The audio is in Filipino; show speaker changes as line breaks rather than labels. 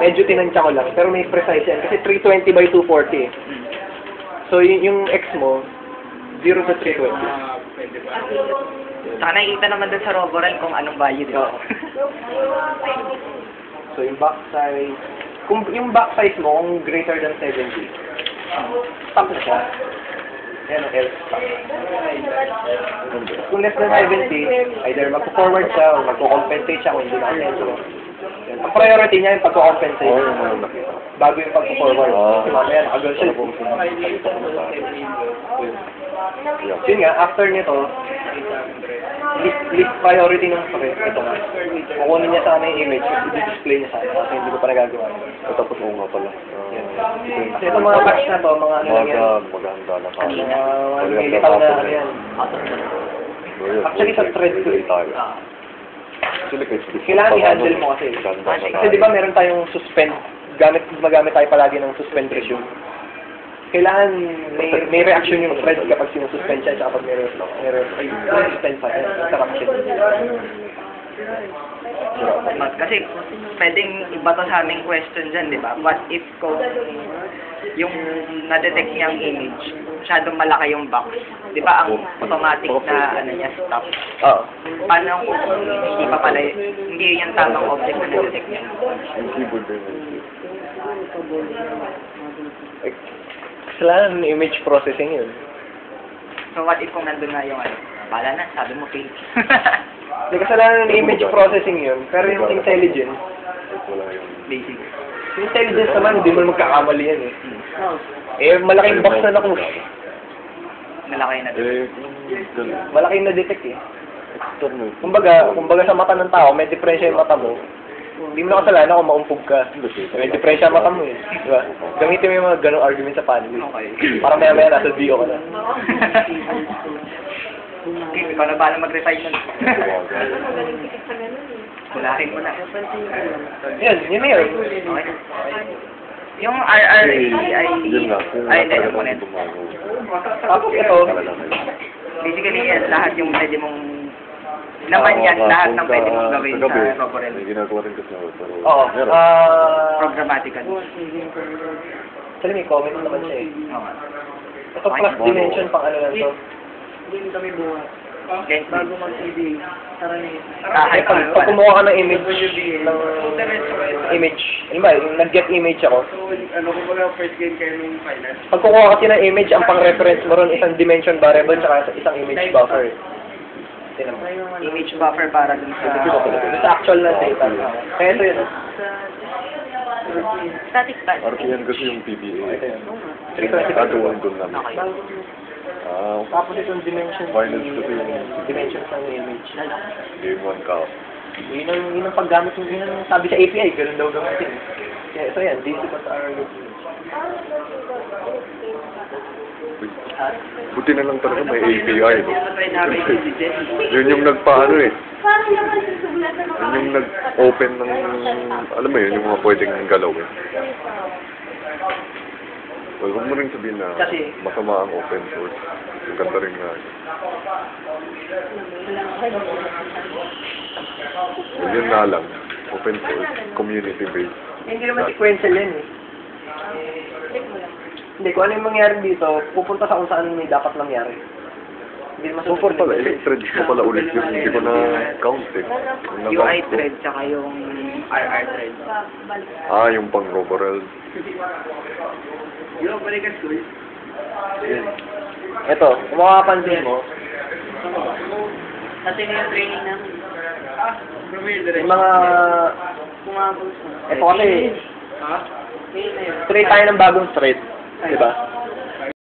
medyo tinansya ko lang, pero may precise yan. Kasi 320 by 240 eh. So, yung X mo, 0 to 320.
Saka nakikita naman dun sa Roborel kung anong value, di ba?
So, yung back size, kung yung back size mo, kung greater than 70, stop na siya. Yan ang L stop. Kung less than 70, either magpo-forward siya o magpo-compensate siya kung hindi na atento. Ang priority niya yung pagpo-compensate. Bago yung pagpo-forward. Kasi mamaya nakagal siya. Yun nga, after nito, list priority ng thread. Ito nga. Kukunin niya sana yung image, i-display niya sana kasi hindi ko pa nagagawa.
Tapos oo nga pala.
Kasi itong mga batch na to, mga ano lang yan.
Maganda na pa.
Mga militaw na ano yan. Actually sa thread ko kailangan i-handle mo kasi. Kasi di ba meron tayong suspend, gumagamit tayo palagi ng suspend resume. Kailangan may reaction yung thread kapag sinususpend siya at kapag may suspend pa siya. Sarap siya.
Kasi pwedeng iba to sa aming question dyan, di ba? What if kung yung na-detect niyang image, masyadong malaki yung box. Di ba ang automatic na ano niya, stop?
Oo.
Paano kung hindi pa pala, hindi yung tamang object na na-detect niya?
Yung keyboard din.
Kasalanan ng image processing yun.
So what if kung nandun nga yung ano, bala na, sabi mo fail.
Hindi kasalanan ng image processing yun, pero yung intelligence,
Wala yung...
Basic.
yung intelligence naman, hindi mo magkakamali yan eh. Eh, malaking box na naku.
Malaki na doon.
Malaking na-detect eh.
External.
Kumbaga sa mata ng tao, may diferensya yung mata mo. Hindi mo na kasalanan kung maumpog ka. May diferensya ang mata mo eh. Diba? Gamitin mo yung mga ganong argument sa panel.
Okay.
Para maya-maya nasa DO ka na.
Okay, ikaw na bahala mag-refine nun. Kulahin mo na.
Yun na yun.
Okay. Yung RRA ay hindi, component.
Tapos ito,
Basically, yan, lahat yung pwede mong naman yan, lahat ng pwede mong gawin sa Roborel.
May ginagawa rin kasi ako. Pero
oo.
meron.
Programmatically.
Actually, may comment naman siya eh.
Okay.
Ito plus dimension pang ano lang to.
Hindi kami buhat.
Lens
Bago mag-TV, karamihan.
Pag kumuha ka ng image, alam ba, yung nag-get image ako,
So, ano ko pala, first game kayo nung finance.
pag kukuha kasi ng image, ang pang-reference mo ron isang dimension variable tsaka isang image buffer. Tinan mo.
image buffer para dun sa...
Sa actual na data. Kaya ito yun.
Static pad.
RPN kasi yung PBA.
Ito yun. 325.
Doon namin.
Okay.
Tapos itong dimension.
Finance kasi yung
Dimensions ng image.
game 1 ka.
Yun ang paggamit mo. Yun ang sabi sa API. Ganun daw gamitin. Kaya ito yan. DC pa sa RLS.
Buti na lang talaga may API. No? Yun yung nagpaano eh. Yun yung nag-open ng, alam mo yun, yung mga pwedeng galawin. Well, huwag mo rin sabihin na
Kasi-
masama ang open source. Yung ganda rin nga. Well, yun nga lang. Open source, community-based.
Hindi naman sequential yan eh. Hindi, kung ano yung mangyari dito, pupunta sa kung saan may dapat mangyari. Hindi naman
So far pala, electric ko pala ulit yun. Hindi ko na count eh. Yung
UI
na-count ko.
thread, tsaka yung RR thread.
Ah, yung pang Roborel.
Yung balikan ko eh.
Ito, kung makapansin mo,
Kasi yung training namin.
yung mga... Ito kasi,
Ha? Ngayon na yun.
create tayo ng bagong thread. Diba?